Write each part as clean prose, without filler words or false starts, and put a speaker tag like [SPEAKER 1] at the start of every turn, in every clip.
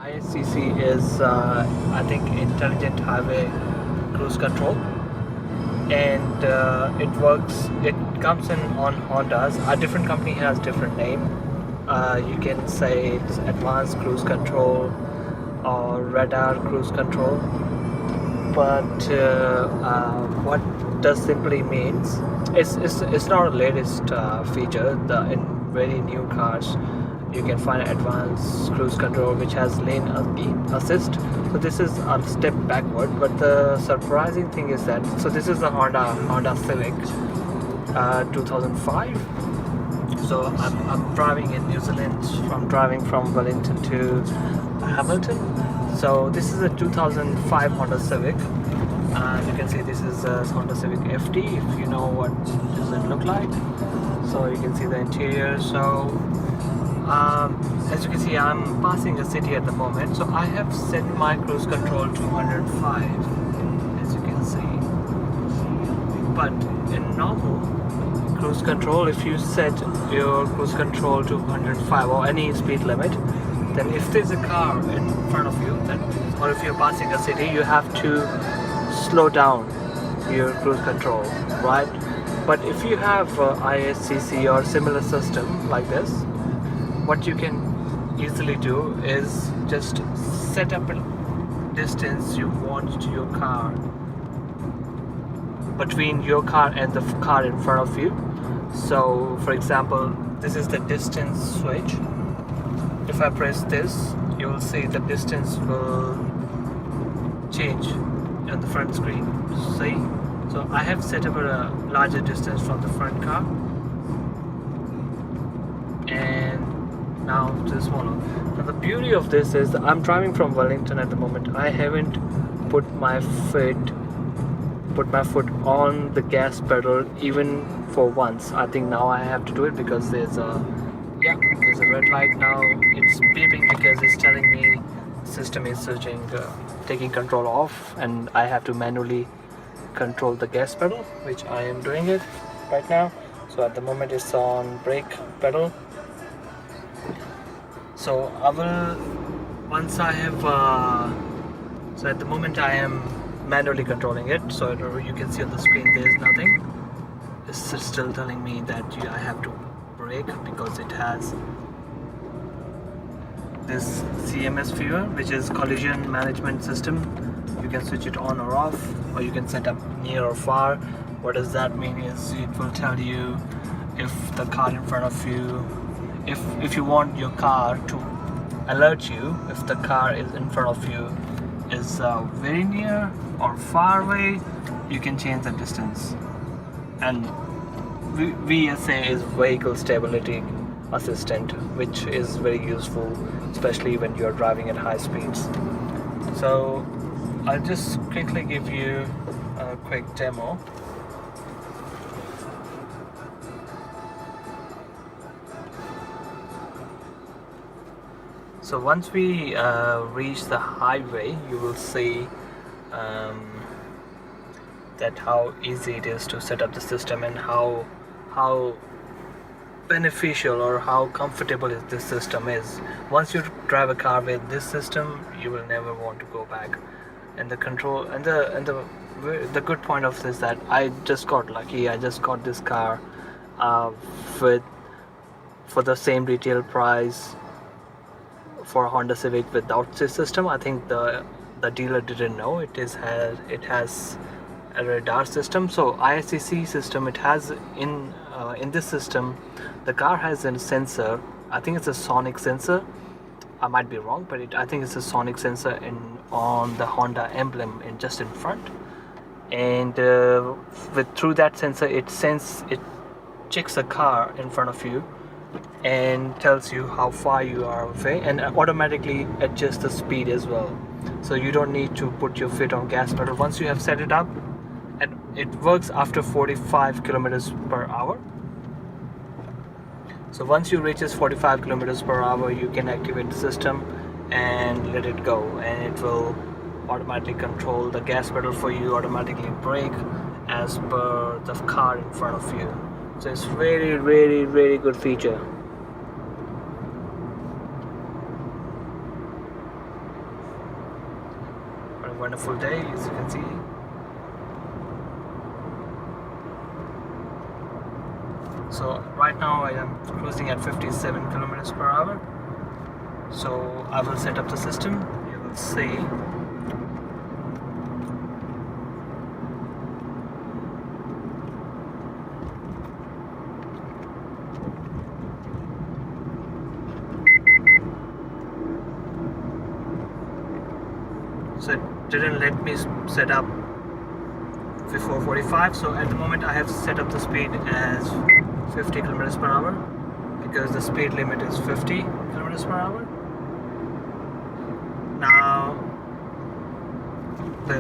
[SPEAKER 1] IHCC is, I think, Intelligent Highway Cruise Control, and it comes in on Hondas. A different company has different name. You can say it's Advanced Cruise Control or Radar Cruise Control, but what does simply means it's not a latest feature. In very new cars you can find advanced cruise control which has lane assist. So this is a step backward, but the surprising thing is that, so this is the Honda Civic 2005. So I'm driving in New Zealand. I'm driving from Wellington to Hamilton. So this is a 2005 Honda Civic, and you can see this is a Honda Civic FT. If you know what does it look like, so you can see the interior. So as you can see, I'm passing a city at the moment, so I have set my cruise control to 105, as you can see. But in normal cruise control, if you set your cruise control to 105 or any speed limit, then if there's a car in front of you, or if you're passing a city, you have to slow down your cruise control, right? But if you have IHCC or similar system like this, what you can easily do is just set up a distance you want to your car, between your car and the car in front of you. So for example, this is the distance switch. If I press this, you will see the distance will change on the front screen. See? So I have set up a larger distance from the front car, and now to the smaller. Now the beauty of this is that I'm driving from Wellington at the moment. I haven't put my foot on the gas pedal even for once. I think now I have to do it because there's a red light now. It's beeping because it's telling me the system is taking control off, and I have to manually control the gas pedal, which I am doing it right now. So at the moment it's on brake pedal. So I will, once I have so at the moment I am manually controlling it. So you can see on the screen there is nothing. It's still telling me that I have to brake because it has this CMS viewer, which is collision management system. You can switch it on or off, or you can set up near or far. What does that mean is it will tell you if the car in front of you, if you want your car to alert you if the car is in front of you is very near or far away, you can change the distance. And VSA is vehicle stability assistant, which is very useful, especially when you're driving at high speeds. So I'll just quickly give you a quick demo. So once we reach the highway, you will see that how easy it is to set up the system, and how beneficial or how comfortable this system is. Once you drive a car with this system, you will never want to go back. And the control and the good point of this is that I just got lucky. I just got this car for the same retail price for a Honda Civic without this system. I think the dealer didn't know it has a radar system. So IHCC system, it has in this system, the car has a sensor. I think it's a sonic sensor. I might be wrong, but I think it's a sonic sensor on the Honda emblem just in front, and through that sensor it checks a car in front of you and tells you how far you are away, and automatically adjusts the speed as well. So you don't need to put your foot on gas pedal once you have set it up, and it works after 45 kilometers per hour. So once you reaches 45 kilometers per hour, you can activate the system and let it go, and it will automatically control the gas pedal for you, automatically brake as per the car in front of you. So it's really good feature. on a full day, as you can see. So right now I am cruising at 57 kilometers per hour. So I will set up the system. You will see. So it didn't let me set up before 45. So at the moment I have set up the speed as 50 kilometers per hour because the speed limit is 50 kilometers per hour. Now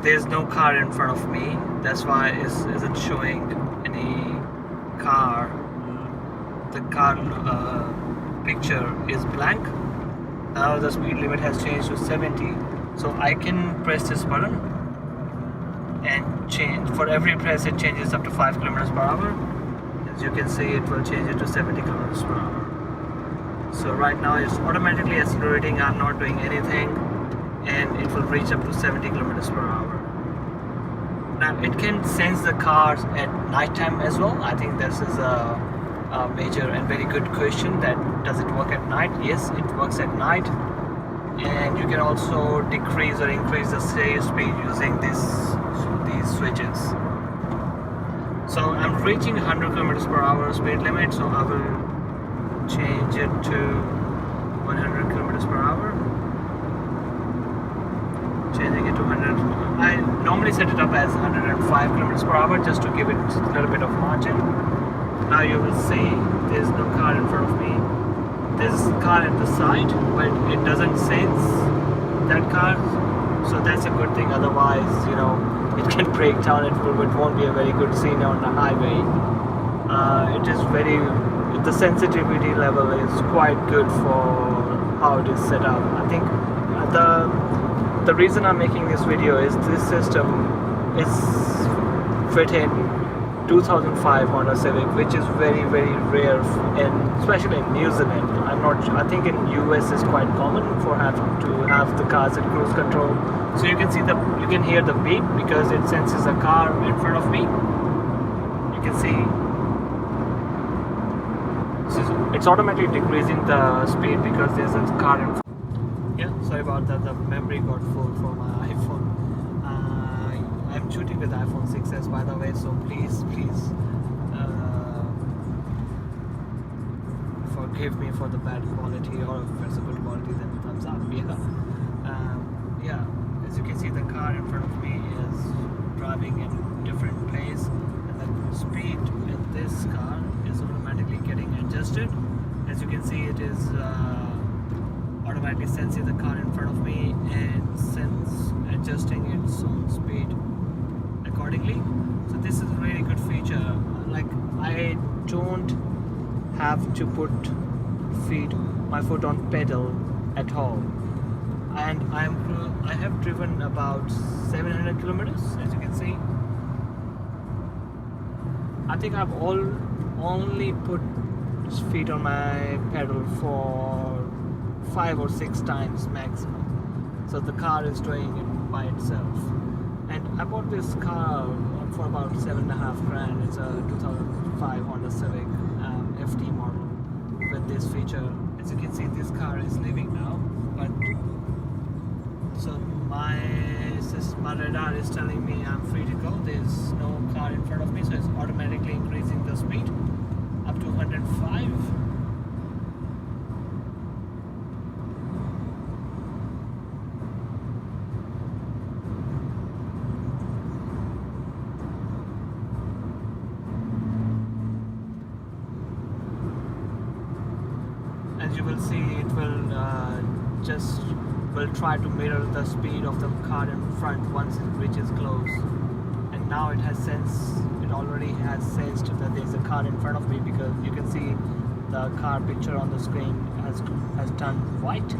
[SPEAKER 1] there's no car in front of me, that's why it isn't showing any car. The car picture is blank. Now the speed limit has changed to 70, so I can press this button and change. For every press it changes up to 5 kilometers per hour. As you can see, it will change it to 70 kilometers per hour. So right now it's automatically accelerating, I'm not doing anything, and it will reach up to 70 kilometers per hour. Now it can sense the cars at night time as well. I think this is a major and very good question, that does it work at night? Yes, it works at night, and you can also decrease or increase the speed using these switches. So I'm reaching 100 kilometers per hour speed limit, so I will change it to 100 kilometers per hour. Changing it to 100. I normally set it up as 105 kilometers per hour just to give it a little bit of margin. Now you will see there's no car in front of me. There's a car at the side, but it doesn't sense that car, so that's a good thing. Otherwise, you know, it can break down. It won't be a very good scene on the highway. It is the sensitivity level is quite good for how it is set up. I think the reason I'm making this video is this system is fit in 2005 Honda Civic, which is very rare, especially in New Zealand. I think in US it's quite common to have the cars at cruise control. So you can hear the beep because it senses a car in front of me. You can see it's automatically decreasing the speed because there's a car in front. Yeah, sorry about that. The memory got full for my iPhone. I'm shooting with iPhone 6s, by the way, so please forgive me for the bad quality, or if it's a good quality then thumbs up. Yeah, as you can see, the car in front of me is driving in different pace, and the speed in this car is automatically getting adjusted. As you can see, it is automatically sensing the car in front of me and adjusting its own speed accordingly. So this is a really good feature. Like, I don't have to put my foot on pedal at all, and I have driven about 700 kilometers, as you can see. I think I've only put feet on my pedal for 5 or 6 times maximum. So the car is doing it by itself. And I bought this car for about 7.5 grand. It's a 2005 Honda Civic FT model with this feature. As you can see, this car is leaving now, but so my radar is telling me I'm free to go. There's no car in front of me, so it's automatically increasing the speed up to 105. As you will see, it will try to mirror the speed of the car in front once it reaches close. And now it already has sensed that there's a car in front of me, because you can see the car picture on the screen has turned white.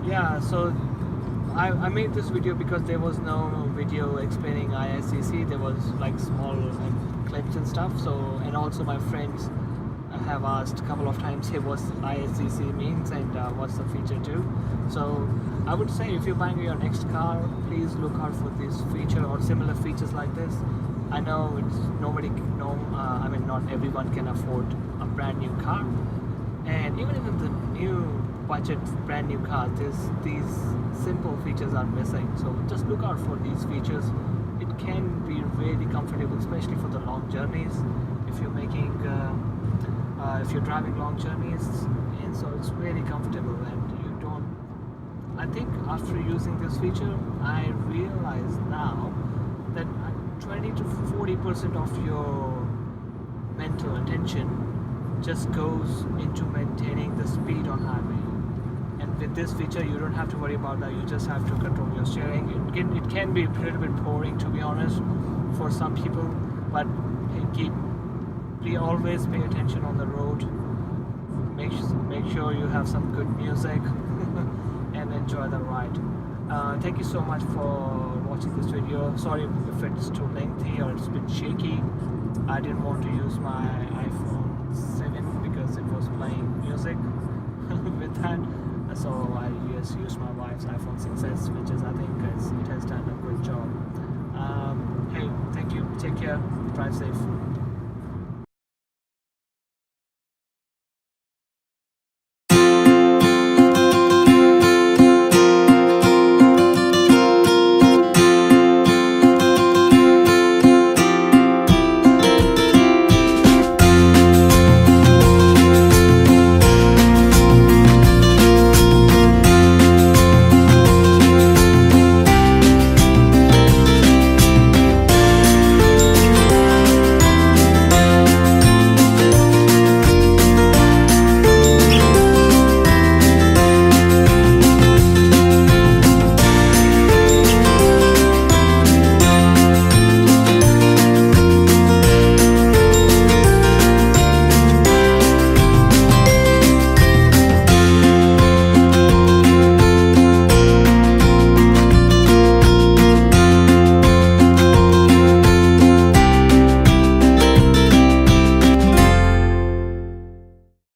[SPEAKER 1] Yeah, so I made this video because there was no video explaining IHCC. There was like small clips and stuff. So, and also my friends have asked a couple of times, hey, what's IHCC means and what's the feature too. So I would say if you're buying your next car, please look out for this feature or similar features like this. I know it's I mean not everyone can afford a brand new car, and even in the new budget brand new cars, these simple features are missing. So just look out for these features. It can be really comfortable, especially for the long journeys. If you're making if you're driving long journeys, and so it's really comfortable, and you don't. I think after using this feature, I realize now that 20 to 40% of your mental attention just goes into maintaining the speed on highway. And with this feature, you don't have to worry about that. You just have to control your steering. It can be a little bit boring, to be honest, for some people, but always pay attention on the road. Make sure you have some good music and enjoy the ride. Thank you so much for watching this video. Sorry if it's too lengthy or it's a bit shaky. I didn't want to use my iPhone 7 because it was playing music with that. So I just used my wife's iPhone 6s, which is, I think it has done a good job. Hey, thank you. Take care. Drive safe.